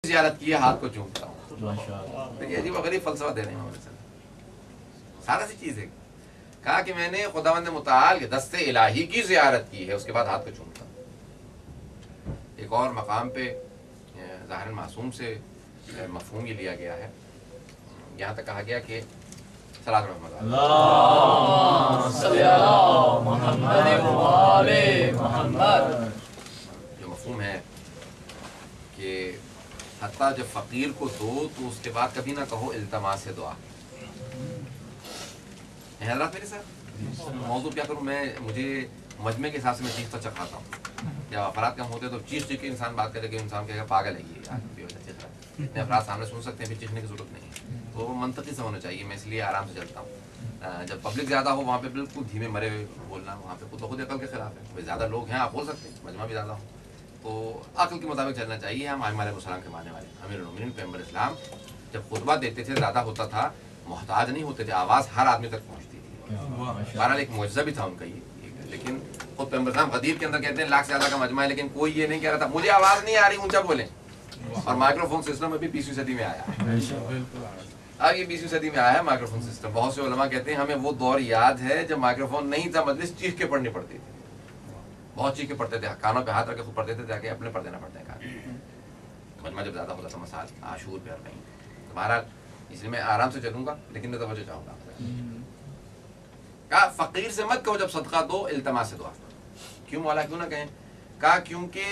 زیارت کی ہے ہاتھ کو چومتا ہوں. دیکھیے عجیب و غریب فلسفہ دے رہے ہیں ہمارے ساتھ. سارا سی چیز ہے. کہا کہ میں نے خداوند متعال کے دست الہی کی زیارت کی ہے اس کے بعد ہاتھ کو چومتا ہوں. ایک اور مقام پہ ظاہر معصوم سے مفہوم یہ لیا گیا ہے. یہاں تک کہا گیا کہ صلاۃ رحمت جو مفہوم ہے کہ حتیٰ جب فقیر کو دو تو اس کے بعد کبھی نہ کہو التماس سے دعا. حضرات میرے ساتھ موضوع کیا کروں میں, مجھے مجمع کے حساب سے میں چیختا چکھاتا ہوں. جب افراد کم ہوتے تو چیخ چیخ کے انسان بات کرے کہ انسان کہے گا پاگل ہے یہ اتنے افراد سامنے سن سکتے ہیں, پھر چیخنے کی ضرورت نہیں ہے. تو وہ منطقی سے ہونا چاہیے. میں اس لیے آرام سے چلتا ہوں. جب پبلک زیادہ ہو وہاں پہ بالکل دھیمے مرے ہوئے بولنا وہاں پہ خود بخود عقل کے خلاف ہے. بھائی زیادہ لوگ ہیں آپ بول سکتے ہیں, مجمع بھی زیادہ ہو تو عقل کے مطابق چلنا چاہیے. ہم امام علیہ السلام کے ماننے والے امیر المومنین پیغمبر اسلام جب خطبہ دیتے تھے زیادہ ہوتا تھا, محتاج نہیں ہوتے تھے, آواز ہر آدمی تک پہنچتی تھی. بہرحال ایک معجزہ بھی تھا ان کا یہ. لیکن خود پیغمبر اسلام غدیر کے اندر کہتے ہیں لاکھ سے زیادہ کا مجمع ہے, لیکن کوئی یہ نہیں کہہ رہا تھا مجھے آواز نہیں آ رہی اونچا بولیں. اور مائکرو فون سسٹم ابھی 20ویں صدی میں آیا ہے. اب یہ 20ویں صدی میں آیا ہے مائکرو فون سسٹم. بہت سے علماء کہتے ہیں ہمیں وہ دور یاد ہے جب مائکرو فون نہیں تھا, مجلس چیخ کے پڑھنی پڑتی تھی. بہت چیخ کے پڑھتے تھے, کانوں پہ ہاتھ رکھ کے خود پڑھتے تھے تاکہ اپنے پڑھ دینا پڑتا ہے کان. مجمع جب زیادہ ہوتا تھا مسال عاشور پہ اور کہیں. تو بہرحال اس لیے میں آرام سے چلوں گا لیکن میں توجہ چاہوں گا. کہا فقیر سے مت کہو جب صدقہ دو, التماس سے دعا. کیوں مولا کیوں نہ کہیں؟ کہا کیونکہ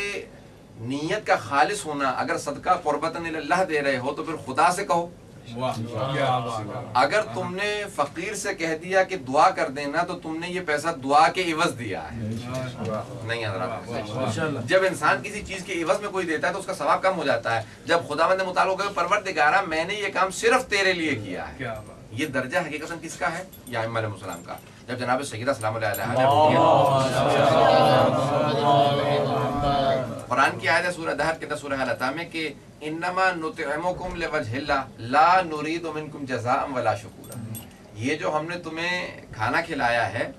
نیت کا خالص ہونا, اگر صدقہ قربتاً اللہ دے رہے ہو تو پھر خدا سے کہو. اگر تم نے فقیر سے کہہ دیا کہ دعا کر دینا تو تم نے یہ پیسہ دعا کے عوض دیا ہے. نہیں حضرات, جب انسان کسی چیز کے عوض میں کوئی دیتا ہے تو اس کا ثواب کم ہو جاتا ہے. جب خداوند متعال ہو گئے پروردگارا میں نے یہ کام صرف تیرے لیے کیا ہے, یہ درجہ حقیقتاً کس کا ہے؟ یا ائمہ علیہ السلام کا. جب جناب سیدہ سلام علیہ قرآن کی آیت ہے سورہ دہر کے اندر سورہ العطا میں کہ انما نطعمکم لوجہ اللہ لا نرید منکم جزاء ولا شکورا. یہ جو ہم نے تمہیں کھانا کھلایا ہے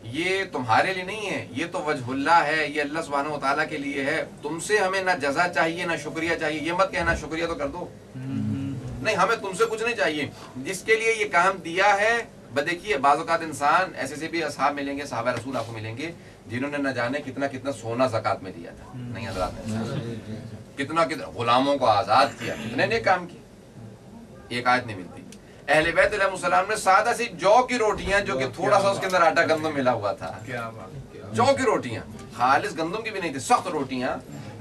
یہ تمہارے لیے نہیں ہے, یہ تو وجہ اللہ ہے, یہ اللہ سبحانہ و تعالیٰ کے لیے ہے. تم سے ہمیں نہ جزا چاہیے نہ شکریہ چاہیے. یہ مت کہنا شکریہ تو کر دو, نہیں ہمیں تم سے کچھ نہیں چاہیے. جس کے لیے یہ کام دیا ہے دیکھیے بعض اوقات انسان ایسے سے بھی اصحاب ملیں گے, صحابہ رسول آپ کو ملیں گے جنہوں نے نہ جانے کتنا کتنا سونا زکوٰۃ میں دیا تھا. نہیں حضرات, کتنا کتنا غلاموں کو آزاد کیا, کتنے نے کام کیا. ایک آیت نہیں ملتی. اہل بیت علیہ السلام نے سادہ سی جو کی روٹیاں جو کہ تھوڑا سا اس کے اندر آٹا گندم ملا ہوا تھا, جو کی روٹیاں خالص گندم کی بھی نہیں تھی, سخت روٹیاں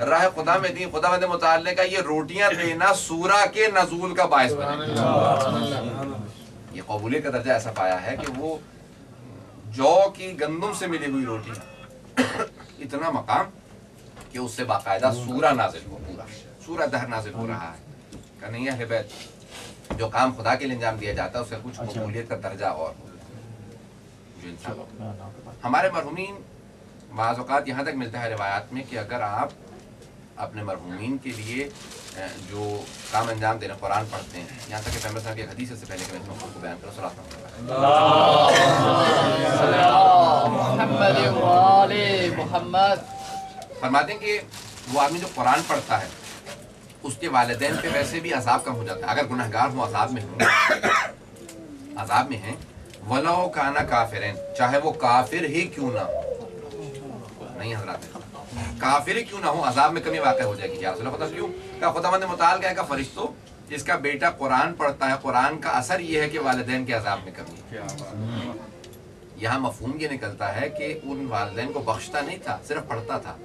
راہ خدا میں دی. خداوند متعال نے کہا یہ روٹیاں دینا سورہ کے نزول کا باعث بنے. یہ قبولیت کا درجہ ایسا پایا ہے کہ وہ جو کی گندم سے ملی ہوئی روٹی اتنا مقام کہ اس سے باقاعدہ سورہ نازل ہو, پورا سورہ دہر نازل ہو رہا ہے. کہ نہیں ہے بیت جو کام خدا کے لیے انجام دیا جاتا ہے اس سے کچھ قبولیت کا درجہ اور جو انسان. ہمارے مرحومین بعض اوقات یہاں تک ملتا ہے روایات میں کہ اگر آپ اپنے مرحومین کے لیے جو کام انجام دینا قرآن پڑھتے ہیں, یہاں تک کہ پیغمبر صاحب کی حدیث سے پہلے کہ میں اس مقام کو بیان کروں, صلی اللہ فرماتے ہیں کہ وہ آدمی جو قرآن پڑھتا ہے اس کے والدین پہ ویسے بھی عذاب کم ہو جاتا ہے. اگر گنہگار ہوں عذاب میں ہیں وَلَوْ كَانَ كَافِرًا, چاہے وہ کافر ہی کیوں نہ ہو. نہیں حضرات, کافر ہی کیوں نہ ہو عذاب میں کمی واقع ہو جائے گی. یا رسول اللہ پتہ کیوں؟ کہ خداوند متعال کہا فرشتوں جس کا بیٹا قرآن پڑھتا ہے قرآن کا اثر یہ ہے کہ والدین کے عذاب میں کمی. یہاں مفہوم یہ نکلتا ہے کہ ان والدین کو بخشتا نہیں تھا, صرف پڑھتا تھا,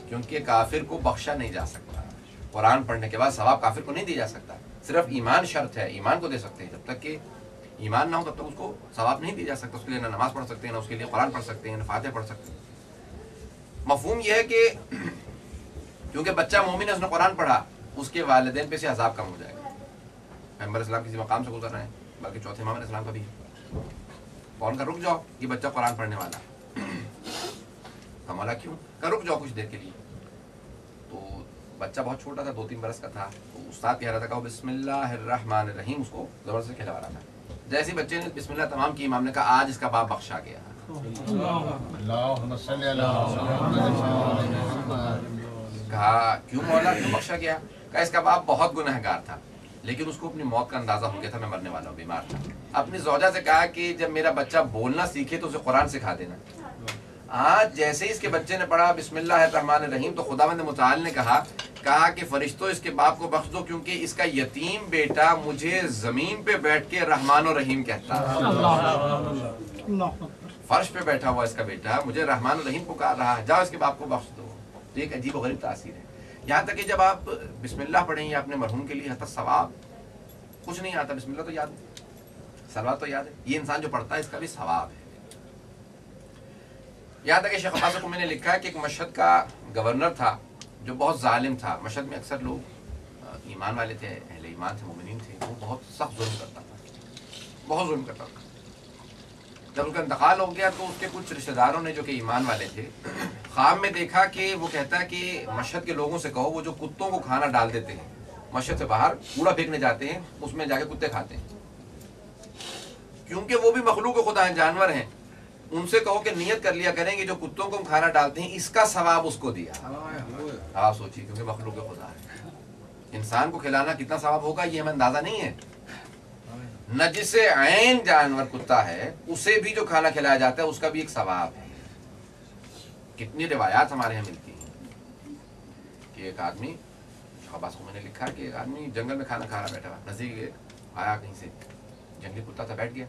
کیونکہ کافر کو بخشا نہیں جا سکتا. قرآن پڑھنے کے بعد ثواب کافر کو نہیں دیا جا سکتا, صرف ایمان شرط ہے, ایمان کو دے سکتے ہیں. جب تک کہ ایمان نہ ہو تب تک اس کو ثواب نہیں دیا جا سکتا. اس کے لیے نہ نماز پڑھ سکتے ہیں, نہ اس کے لیے قرآن پڑھ سکتے ہیں, نہ فاتحہ پڑھ سکتے ہیں. مفہوم یہ ہے کہ کیونکہ بچہ مومن ہے اس نے قرآن پڑھا, اس کے والدین پہ سے عذاب کم ہو جائے گا. پیغمبر اسلام کسی مقام سے گزر رہے ہیں, بلکہ چوتھے امام علیہ السلام کا بھی ہے, کون کا رک جاؤ یہ بچہ قرآن پڑھنے والا. مولا کیوں؟ کہ رک جاؤ کچھ دیر کے لیے. تو بچہ بہت چھوٹا تھا, 2-3 برس کا تھا. تو استاد کہہ رہا تھا کہ بسم اللہ الرحمن الرحیم, اس کو زبردست کھلوا رہا تھا. جیسے بچے نے بسم اللہ تمام کی, امام نے کہا آج اس کا باپ بخشا گیا. کہا کیوں مولا کیوں بخشا گیا؟ کہا اس کا باپ بہت گنہگار تھا لیکن اس کو اپنی موت کا اندازہ ہو گیا تھا، میں مرنے والا ہوں، بیمار تھا. اپنی زوجہ سے کہا کہ جب میرا بچہ بولنا سیکھے تو اسے قرآن سکھا دینا. آج جیسے ہی اس کے بچے نے پڑھا بسم اللہ الرحمن الرحیم تو خداوند متعال نے کہا کہ فرشتوں اس کے باپ کو بخش دو کیونکہ اس کا یتیم بیٹا مجھے زمین پہ بیٹھ کے رحمان و رحیم کہتا ہے. فرش پہ بیٹھا ہوا اس کا بیٹا مجھے رحمان و رحیم پکار رہا ہے، جاؤ اس کے باپ کو بخش دو. تو ایک عجیب و غریب تاثیر ہے. یہاں تک کہ جب آپ بسم اللہ پڑھیں یا اپنے مرحوم کے لیے حتی ثواب کچھ نہیں آتا، بسم اللہ تو یاد ہے، صلوات تو یاد ہے، یہ انسان جو پڑھتا ہے اس کا بھی ثواب ہے. یہاں تک کہ شیخ عباس کو میں نے لکھا ہے کہ ایک مشہد کا گورنر تھا جو بہت ظالم تھا. مشہد میں اکثر لوگ ایمان والے تھے، اہل ایمان تھے، مومنین تھے. وہ بہت سخت ظلم کرتا تھا، بہت ظلم کرتا تھا. جب اس کا انتقال ہو گیا تو اس کے کچھ رشتہ داروں نے جو کہ ایمان والے تھے خواب میں دیکھا کہ وہ کہتا ہے کہ مشہد کے لوگوں سے کہو وہ جو کتوں کو کھانا ڈال دیتے ہیں، مشہد سے باہر کوڑا پھینکنے جاتے ہیں، اس میں جا کے کتے کھاتے ہیں کیونکہ وہ بھی مخلوق خدا ہیں، جانور ہیں. ان سے کہو کہ نیت کر لیا کریں گے جو کتوں کو ہم کھانا ڈالتے ہیں اس کا ثواب اس کو دیا. آپ سوچیے کیونکہ مخلوق خدا ہے، انسان کو کھلانا کتنا ثواب ہوگا یہ ہمیں اندازہ نہیں ہے. نجس عین جانور کتا ہے اسے بھی جو کھانا کھلایا جاتا ہے اس کا بھی ایک ثواب ہے. کتنی روایات ہمارے یہاں ملتی ہیں کہ ایک آدمی عباس کو میں نے لکھا کہ ایک آدمی جنگل میں کھانا کھا رہا بیٹھا ہوا، نزدیک آیا کہیں سے جنگلی کتا تھا، بیٹھ گیا،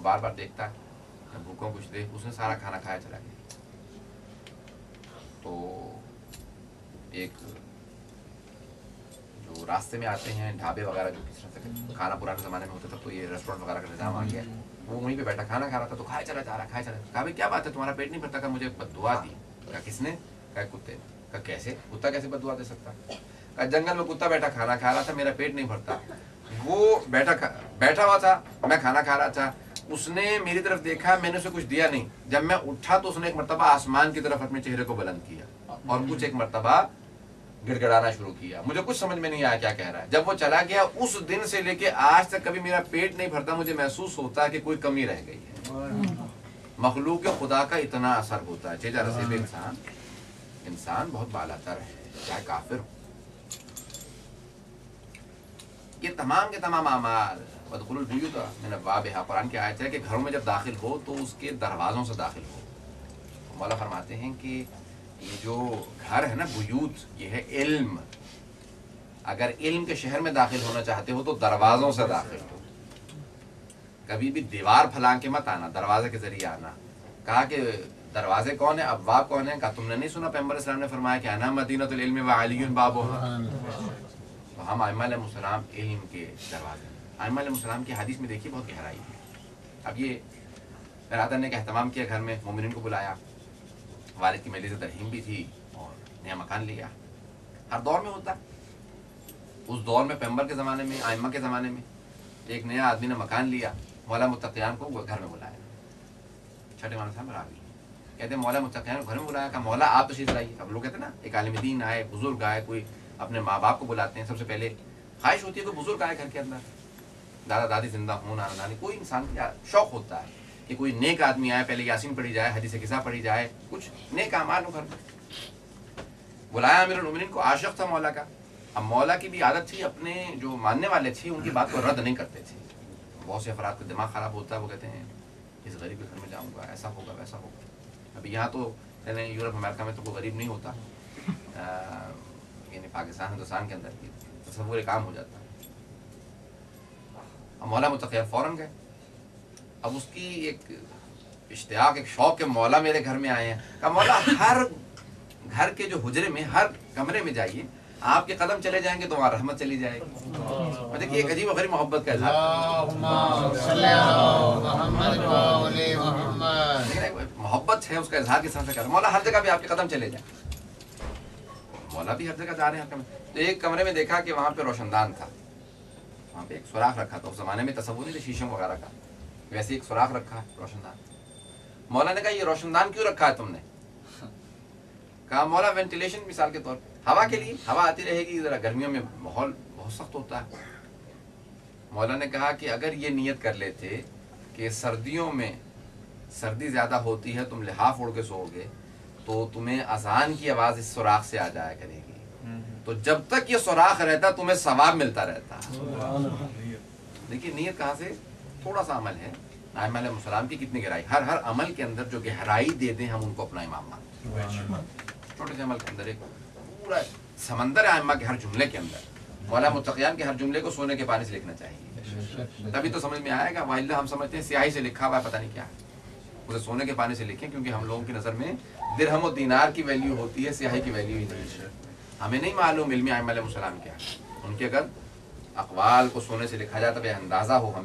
بار بار دیکھتا ہے بھوکوں کچھ دے، اس نے سارا کھانا کھایا چلا گیا. تو ایک جو راستے میں آتے ہیں ڈھابے وغیرہ جو کس طرح سے کھانا پرانے زمانے میں ہوتا تھا تو یہ ریسٹورینٹ وغیرہ کا نظام آ گیا، وہ وہیں پہ بیٹھا کھانا کھا رہا تھا تو کھایا چلا جا رہا، کھایا چلا. کہا بھائی کیا بات ہے تمہارا پیٹ نہیں بھرتا؟ کہ مجھے بد دعا دی. کہا کس نے؟ کہا کتے نے. کہا کیسے؟ کتا کیسے بد دعا دے سکتا؟ کہا جنگل میں کتا بیٹھا کھانا کھا رہا تھا، میرا پیٹ نہیں بھرتا. وہ بیٹھا ہوا تھا، میں کھانا کھا رہا تھا، اس نے میری طرف دیکھا، میں نے اسے کچھ دیا نہیں. جب میں اٹھا تو اس نے ایک مرتبہ آسمان کی طرف اپنے چہرے کو بلند کیا اور کچھ ایک مرتبہ گڑ گڑانا شروع کیا. مجھے کچھ سمجھ میں نہیں آیا کیا کہہ رہا ہے. جب وہ چلا گیا اس دن سے لے کے آج تک کبھی میرا پیٹ نہیں بھرتا، مجھے محسوس ہوتا ہے کہ کوئی کمی رہ گئی ہے. مخلوق خدا کا اتنا اثر ہوتا ہے. چیزا رسیب انسان بہت بالا تر ہے چاہے کافر ہو. یہ تمام کے تمام اعمال وادخلوا البیوت من ابوابها، قرآن کی آیت ہے کہ گھروں میں جب داخل ہو تو اس کے دروازوں سے داخل ہو. مولا فرماتے ہیں کہ یہ جو گھر ہے نا بیوت، یہ ہے علم. اگر علم کے شہر میں داخل ہونا چاہتے ہو تو دروازوں سے داخل ہو. کبھی بھی دیوار پھلان کے مت آنا، دروازے کے ذریعے آنا. کہا کہ دروازے کون ہیں، ابواب کون ہیں؟ کہا تم نے نہیں سنا پیغمبر اسلام نے فرمایا کہ انا مدینۃ العلم وعلی بابها. تو ہم ائمہ علیہ السلام علم کے دروازے. ائمہ علیہ السلام کی حدیث میں دیکھیے بہت گہرائی ہے. اب یہ ارادہ نے کہ اہتمام کیا، گھر میں مومنین کو بلایا، والد کی مجلس ترحیم بھی تھی اور نیا مکان لیا. ہر دور میں ہوتا. اس دور میں پیغمبر کے زمانے میں، ائمہ کے زمانے میں ایک نیا آدمی نے مکان لیا، مولا متقیان کو گھر میں بلایا. چھٹے مولانا صاحب راوی کہتے ہیں مولا متقیان کو گھر میں بلایا، کہا مولا آپ تشریف لائیے. اب لوگ کہتے ہیں نا ایک عالم دین آئے، بزرگ آئے، کوئی اپنے ماں باپ کو بلاتے ہیں، سب سے پہلے خواہش ہوتی ہے کوئی بزرگ آئے گھر کے اندر، دادا دادی زندہ ہوں، نانا نانی، کوئی انسان کا شوق ہوتا ہے کہ کوئی نیک آدمی آئے، پہلے یاسین پڑھی جائے، حدیث قصہ پڑھی جائے، کچھ نیک اعمال ہو گھر میں. بلایا امیر المومنین کو، عاشق تھا مولا کا. اب مولا کی بھی عادت تھی، اپنے جو ماننے والے تھے ان کی بات کو رد نہیں کرتے تھے. بہت سے افراد کا دماغ خراب ہوتا ہے، وہ کہتے ہیں اس غریب کے گھر میں جاؤں گا، ایسا ہوگا ویسا ہوگا. ابھی یہاں تو یورپ امریکہ میں تو کوئی غریب نہیں ہوتا، یعنی پاکستان ہندوستان کے اندر بھی تصور کام ہو جاتا ہے. اب مولا متقیان فوراً گئے. اب اس کی ایک اشتیاق، ایک شوق کہ مولا میرے گھر میں آئے ہیں. کہا مولا ہر گھر کے جو حجرے میں، ہر کمرے میں جائیے، آپ کے قدم چلے جائیں گے تو وہاں رحمت چلی جائے گی. دیکھیے ایک عجیب و غریب محبت کا اظہار، محبت ہے اس کا اظہار کس طرح سے کر. مولا ہر جگہ بھی آپ کے قدم چلے جائیں. مولا بھی ہر جگہ جا رہے ہیں. تو ایک کمرے میں دیکھا کہ وہاں پہ روشن دان تھا، وہاں پہ ایک سوراخ رکھا تھا. اس زمانے میں تصور نہیں تھا شیشم وغیرہ کا، ویسے ایک سوراخ رکھا روشن دان. مولا نے کہا یہ روشن دان کیوں رکھا ہے تم نے؟ کہا مولا وینٹیلیشن، مثال کے طور پہ ہوا کے لیے، ہوا آتی رہے گی، ذرا گرمیوں میں ماحول بہت سخت ہوتا ہے. مولا نے کہا کہ اگر یہ نیت کر لیتے کہ سردیوں میں سردی زیادہ ہوتی ہے، تم لحاف اوڑھ کے سو گے تو تمہیں اذان کی آواز اس سوراخ سے آ جایا کرے گی، تو جب تک یہ سوراخ رہتا تمہیں ثواب ملتا رہتا. دیکھیے نیت کہاں سے, تھوڑا سا عمل ہے, ائمہ علیہ السلام کی کتنی گہرائی, ہر عمل کے اندر جو گہرائی دے دیں ہم ان کو اپنا امام مانتے ہیں. چھوٹے سے عمل کے اندر ایک پورا سمندر ہے ائمہ کے ہر جملے کے اندر. مولا متقیان کے ہر جملے کو سونے کے پانی سے لکھنا چاہیے, تبھی تو سمجھ میں آئے گا. والا ہم سمجھتے ہیں سیاہی سے لکھا ہوا ہے, پتہ نہیں کیا ہے, اسے سونے کے پانی سے لکھیں, کیونکہ ہم لوگوں کی نظر میں درہم و دینار کی ویلیو ہوتی ہے, سیاہی کی ویلیو ہی نہیں ہے. ہمیں نہیں معلوم علم ائمہ علیہ السلام کیا ہے, ان کے اگر اقوال کو سونے سے لکھا جاتا ہے اندازہ ہو ہمیں